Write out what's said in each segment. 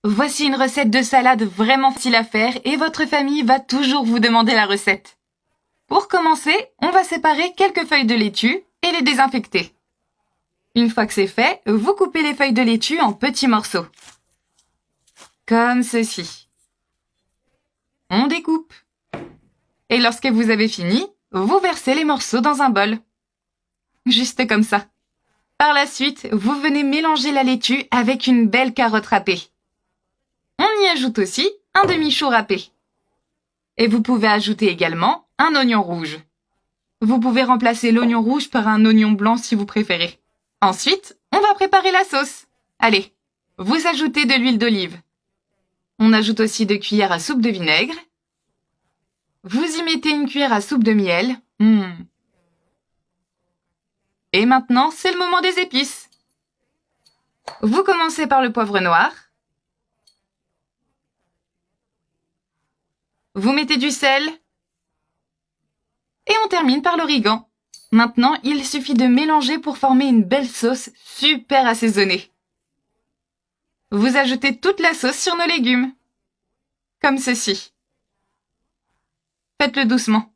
Voici une recette de salade vraiment facile à faire et votre famille va toujours vous demander la recette. Pour commencer, on va séparer quelques feuilles de laitue et les désinfecter. Une fois que c'est fait, vous coupez les feuilles de laitue en petits morceaux. Comme ceci. On découpe. Et lorsque vous avez fini, vous versez les morceaux dans un bol. Juste comme ça. Par la suite, vous venez mélanger la laitue avec une belle carotte râpée. On y ajoute aussi un demi-chou râpé. Et vous pouvez ajouter également un oignon rouge. Vous pouvez remplacer l'oignon rouge par un oignon blanc si vous préférez. Ensuite, on va préparer la sauce. Allez, vous ajoutez de l'huile d'olive. On ajoute aussi 2 cuillères à soupe de vinaigre. Vous y mettez une cuillère à soupe de miel. Et maintenant, c'est le moment des épices. Vous commencez par le poivre noir. Vous mettez du sel. Et on termine par l'origan. Maintenant, il suffit de mélanger pour former une belle sauce super assaisonnée. Vous ajoutez toute la sauce sur nos légumes. Comme ceci. Faites-le doucement.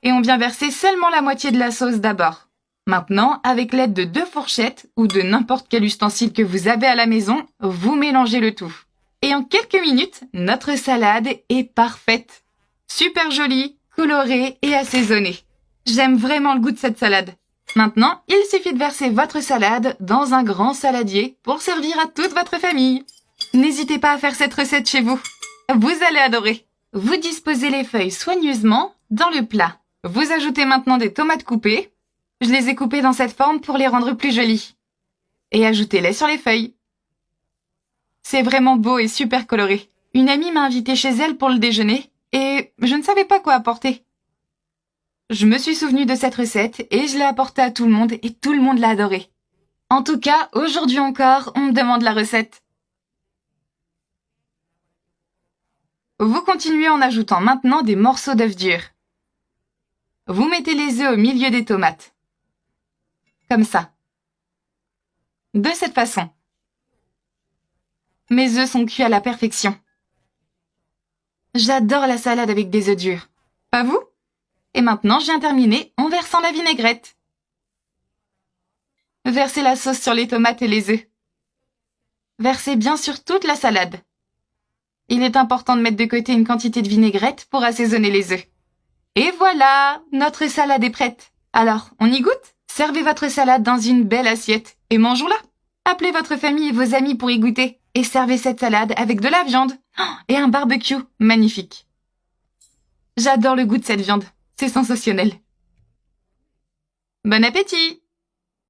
Et on vient verser seulement la moitié de la sauce d'abord. Maintenant, avec l'aide de 2 fourchettes ou de n'importe quel ustensile que vous avez à la maison, vous mélangez le tout. Et en quelques minutes, notre salade est parfaite. Super jolie, colorée et assaisonnée. J'aime vraiment le goût de cette salade. Maintenant, il suffit de verser votre salade dans un grand saladier pour servir à toute votre famille. N'hésitez pas à faire cette recette chez vous. Vous allez adorer. Vous disposez les feuilles soigneusement dans le plat. Vous ajoutez maintenant des tomates coupées. Je les ai coupées dans cette forme pour les rendre plus jolies. Et ajoutez-les sur les feuilles. C'est vraiment beau et super coloré. Une amie m'a invitée chez elle pour le déjeuner et je ne savais pas quoi apporter. Je me suis souvenue de cette recette et je l'ai apportée à tout le monde et tout le monde l'a adorée. En tout cas, aujourd'hui encore, on me demande la recette. Vous continuez en ajoutant maintenant des morceaux d'œufs durs. Vous mettez les œufs au milieu des tomates. Comme ça. De cette façon. Mes œufs sont cuits à la perfection. J'adore la salade avec des œufs durs. Pas vous? Et maintenant, je viens terminer en versant la vinaigrette. Versez la sauce sur les tomates et les œufs. Versez bien sûr toute la salade. Il est important de mettre de côté une quantité de vinaigrette pour assaisonner les œufs. Et voilà, notre salade est prête. Alors, on y goûte? Servez votre salade dans une belle assiette et mangeons-la. Appelez votre famille et vos amis pour y goûter. Et servez cette salade avec de la viande et un barbecue magnifique. J'adore le goût de cette viande. C'est sensationnel. Bon appétit!